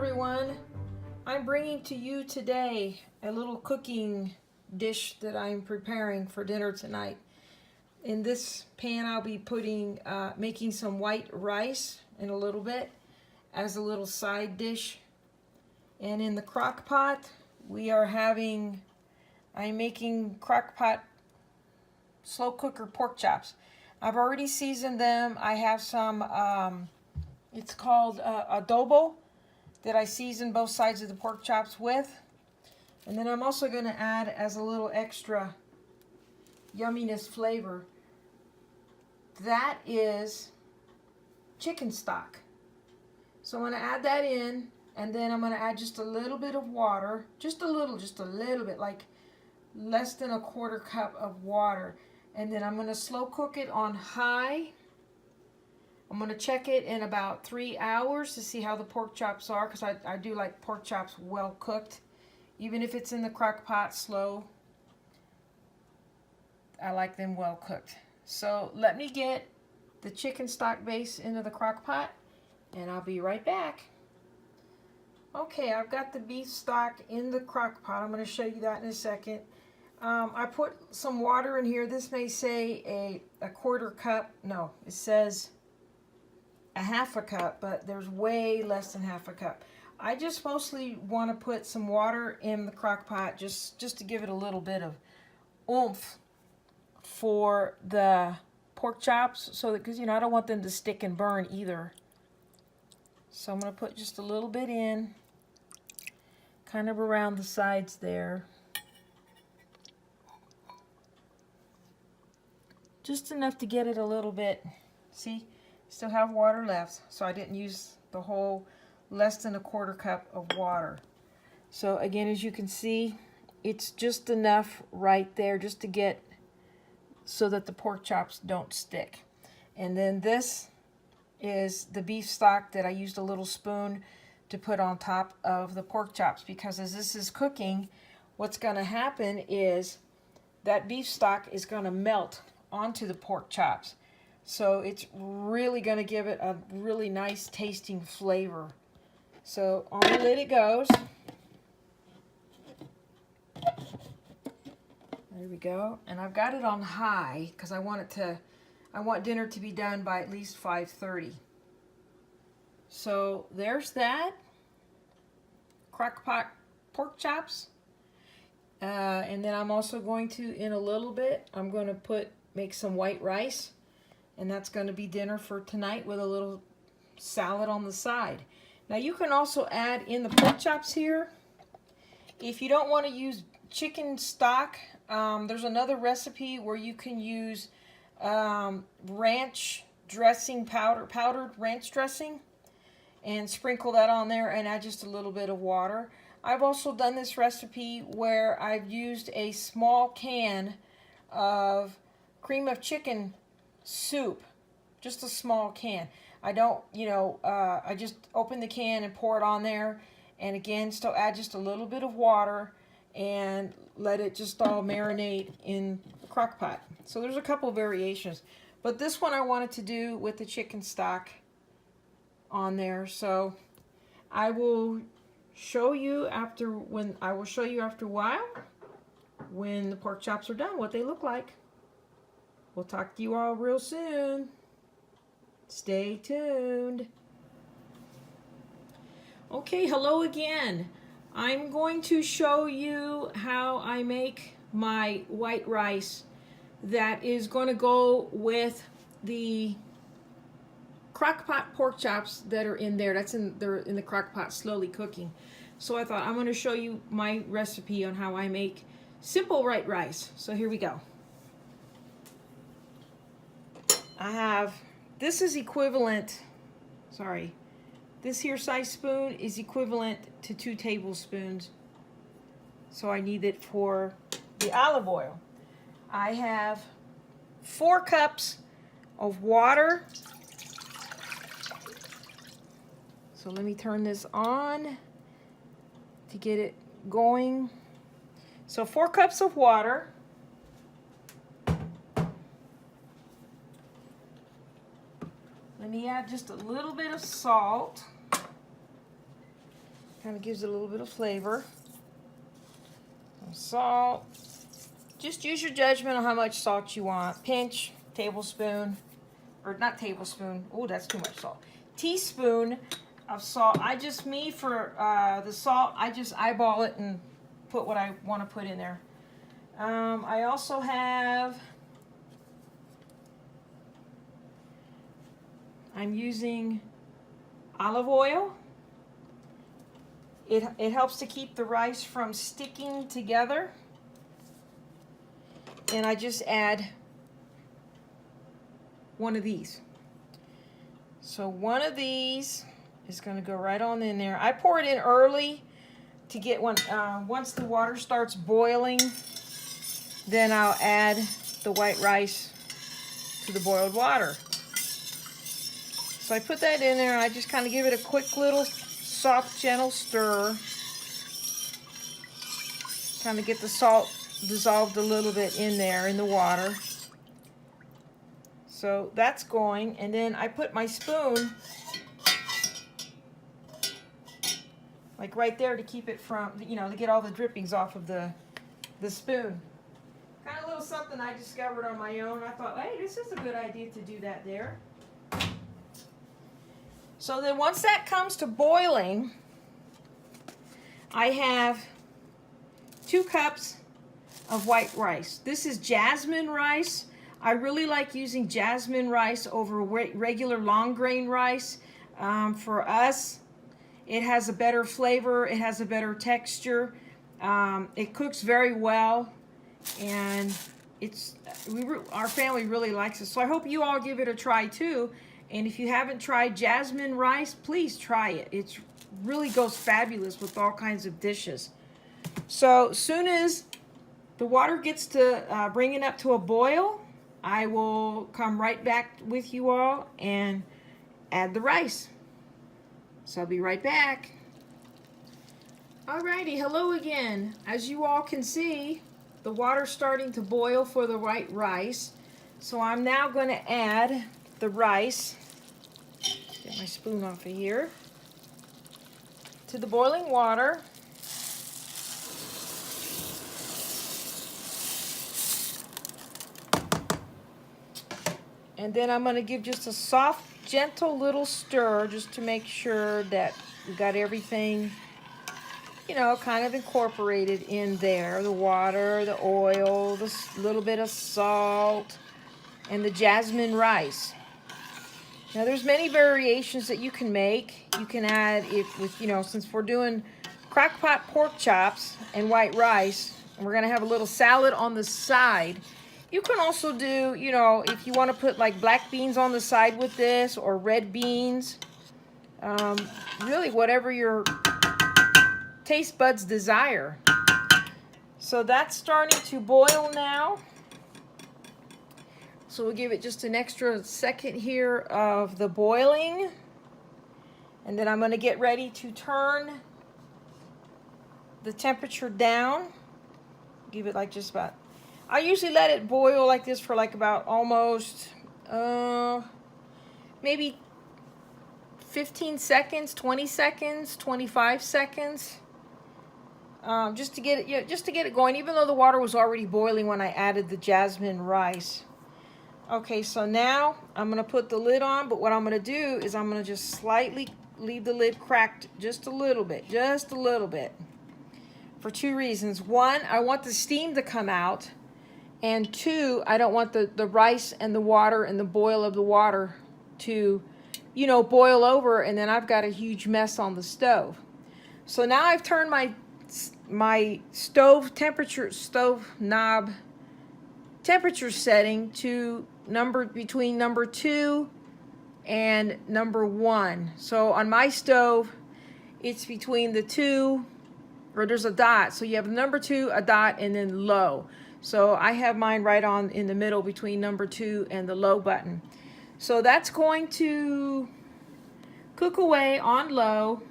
everyone. I'm bringing to you today a little cooking dish that I'm preparing for dinner tonight. In this pan I'll be putting making some white rice in a little bit as a little side dish. And in the crock pot I'm making crock pot slow cooker pork chops. I've already seasoned them. I have some it's called adobo that I season both sides of the pork chops with. And then I'm also going to add, as a little extra yumminess flavor, that is chicken stock. So I'm going to add that in, and then I'm going to add just a little bit of water, just a little bit, like less than a quarter cup of water. And then I'm going to slow cook it on high. I'm going to check it in about 3 hours to see how the pork chops are, because I do like pork chops well cooked. Even if it's in the crock pot slow, I like them well cooked. So let me get the chicken stock base into the crock pot, and I'll be right back. Okay, I've got the beef stock in the crock pot. I'm going to show you that in a second. I put some water in here. This may say a quarter cup. No, it says a half a cup, but there's way less than half a cup. I just mostly want to put some water in the crock pot just to give it a little bit of oomph for the pork chops, so that, because I don't want them to stick and burn either. So I'm going to put just a little bit in, kind of around the sides there. Just enough to get it a little bit. See? Still have water left, so I didn't use the whole less than a quarter cup of water. So again, as you can see, it's just enough right there just to get so that the pork chops don't stick. And then this is the beef stock that I used a little spoon to put on top of the pork chops, because as this is cooking, what's going to happen is that beef stock is going to melt onto the pork chops. So it's really going to give it a really nice tasting flavor. So on the lid it goes. There we go. And I've got it on high because I want dinner to be done by at least 5:30. So there's that. Crock pot pork chops. And then I'm also going to, in a little bit, I'm going to make some white rice. And that's going to be dinner for tonight with a little salad on the side. Now you can also add in the pork chops here. If you don't want to use chicken stock, there's another recipe where you can use ranch dressing powdered ranch dressing, and sprinkle that on there and add just a little bit of water. I've also done this recipe where I've used a small can of cream of chicken soup, just a small can. I don't, I just open the can and pour it on there, and again, still add just a little bit of water and let it just all marinate in the crock pot. So there's a couple variations, but this one I wanted to do with the chicken stock on there. So I will show you after a while when the pork chops are done what they look like. We'll talk to you all real soon. Stay tuned. Okay, hello again. I'm going to show you how I make my white rice that is going to go with the crock pot pork chops that are in there. They're in the crock pot slowly cooking. So I thought I'm going to show you my recipe on how I make simple white rice. So here we go. This here size spoon is equivalent to 2 tablespoons. So I need it for the olive oil. I have 4 cups of water. So let me turn this on to get it going. So 4 cups of water. Let me add just a little bit of salt. Kind of gives it a little bit of flavor. Some salt. Just use your judgment on how much salt you want. Pinch, tablespoon, or not tablespoon. Oh, that's too much salt. Teaspoon of salt. For the salt, I just eyeball it and put what I want to put in there. I also have, I'm using olive oil. It helps to keep the rice from sticking together. And I just add one of these. So one of these is going to go right on in there. I pour it in early to get once the water starts boiling, then I'll add the white rice to the boiled water. So I put that in there and I just kind of give it a quick little soft, gentle stir. Kind of get the salt dissolved a little bit in there in the water. So that's going, and then I put my spoon like right there to keep it from, to get all the drippings off of the spoon. Kind of a little something I discovered on my own. I thought, hey, this is a good idea to do that there. So then once that comes to boiling, I have 2 cups of white rice. This is jasmine rice. I really like using jasmine rice over regular long grain rice. For us, it has a better flavor. It has a better texture. It cooks very well, and our family really likes it. So I hope you all give it a try too. And if you haven't tried jasmine rice, please try it. It really goes fabulous with all kinds of dishes. So as soon as the water gets to bringing up to a boil, I will come right back with you all and add the rice. So I'll be right back. Alrighty, hello again. As you all can see, the water's starting to boil for the white rice. So I'm now going to add the rice, get my spoon off of here, to the boiling water. And then I'm going to give just a soft, gentle little stir just to make sure that we got everything, kind of incorporated in there. The water, the oil, the little bit of salt, and the jasmine rice. Now there's many variations that you can make. You can add it with, since we're doing crock-pot pork chops and white rice, and we're going to have a little salad on the side. You can also do, if you want to put like black beans on the side with this, or red beans, really whatever your taste buds desire. So that's starting to boil now. So we'll give it just an extra second here of the boiling. And then I'm going to get ready to turn the temperature down. Give it like just about, I usually let it boil like this for like about almost, maybe 15 seconds, 20 seconds, 25 seconds. Just to get it going, even though the water was already boiling when I added the jasmine rice. Okay, so now I'm going to put the lid on, but what I'm going to do is I'm going to just slightly leave the lid cracked just a little bit, for 2 reasons. 1, I want the steam to come out, and 2, I don't want the rice and the water and the boil of the water to, boil over, and then I've got a huge mess on the stove. So now I've turned my stove knob temperature setting to between number 2 and number 1. So on my stove, it's between the 2, or there's a dot. So you have number 2, a dot, and then low. So I have mine right on in the middle between number 2 and the low button. So that's going to cook away on low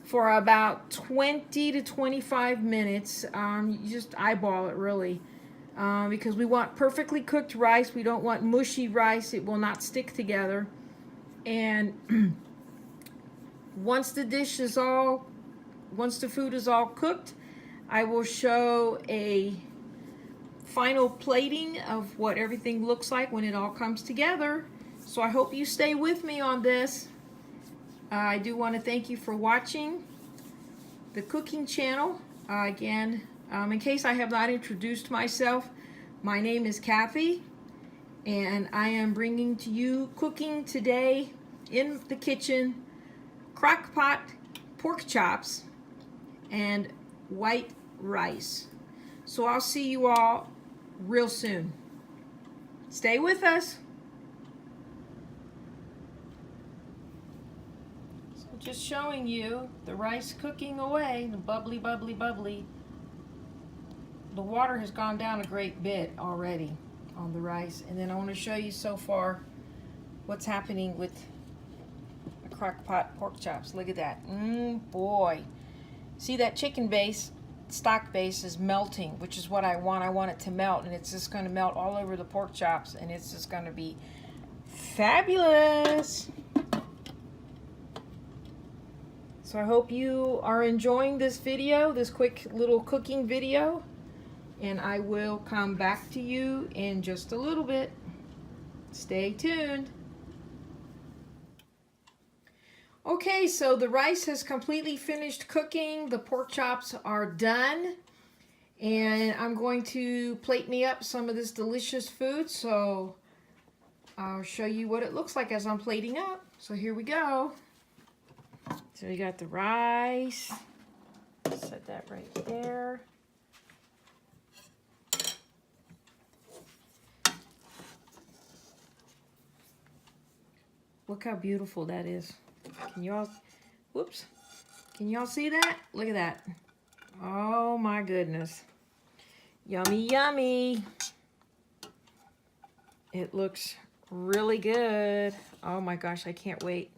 for about 20 to 25 minutes. You just eyeball it really, because we want perfectly cooked rice. We don't want mushy rice. It will not stick together. And once the dish is all once the food is all cooked, I will show a final plating of what everything looks like when it all comes together. So I hope you stay with me on this. I do want to thank you for watching the cooking channel. Again, in case I have not introduced myself, my name is Carpe, and I am bringing to you cooking today in the kitchen, crock pot pork chops and white rice. So I'll see you all real soon. Stay with us. So just showing you the rice cooking away, the bubbly, bubbly, bubbly. The water has gone down a great bit already on the rice. And then I want to show you so far what's happening with the crock pot pork chops. Look at that. Boy. See that chicken base, stock base is melting, which is what I want. I want it to melt, and it's just going to melt all over the pork chops, and it's just going to be fabulous. So I hope you are enjoying this video, this quick little cooking video. And I will come back to you in just a little bit. Stay tuned. Okay, so the rice has completely finished cooking. The pork chops are done. And I'm going to plate me up some of this delicious food. So I'll show you what it looks like as I'm plating up. So here we go. So we got the rice. Set that right there. Look how beautiful that is. Can you all, whoops. Can you all see that? Look at that. Oh my goodness. Yummy, yummy. It looks really good. Oh my gosh, I can't wait.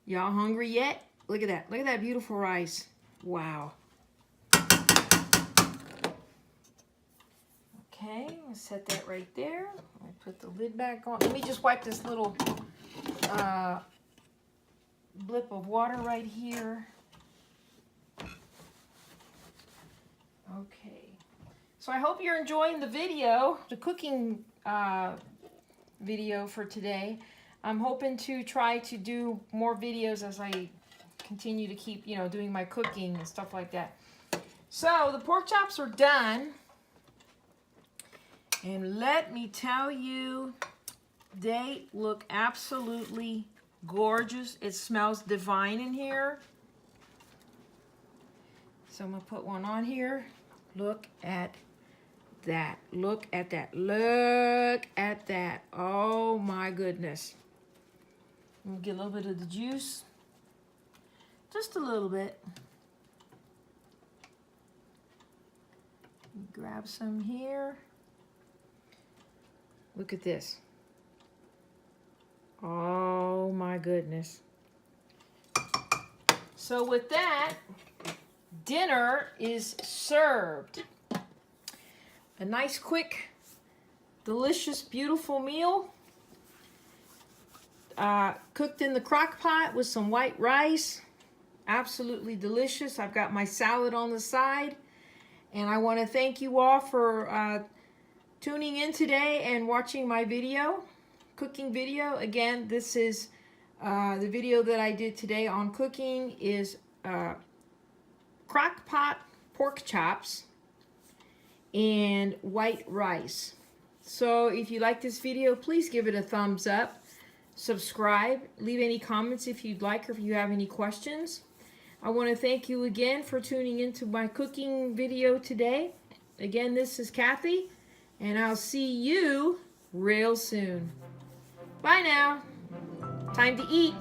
Y'all hungry yet? Look at that. Look at that beautiful rice. Wow. Okay, I'll set that right there. I put the lid back on. Let me just wipe this little blip of water right here. Okay. So I hope you're enjoying the video, the cooking video for today. I'm hoping to try to do more videos as I continue to keep, doing my cooking and stuff like that. So the pork chops are done. And let me tell you, they look absolutely gorgeous. It smells divine in here. So I'm going to put one on here. Look at that. Look at that. Look at that. Oh my goodness. I'm going to get a little bit of the juice. Just a little bit. Grab some here. Look at this. Oh my goodness. So with that, dinner is served. A nice, quick, delicious, beautiful meal. Cooked in the crock pot with some white rice. Absolutely delicious. I've got my salad on the side. And I want to thank you all for tuning in today and watching my video, cooking video. Again, this is the video that I did today on cooking is crock pot pork chops and white rice. So if you like this video, please give it a thumbs up, subscribe, leave any comments if you'd like or if you have any questions. I want to thank you again for tuning into my cooking video today. Again, this is Kathy. And I'll see you real soon. Bye now. Time to eat.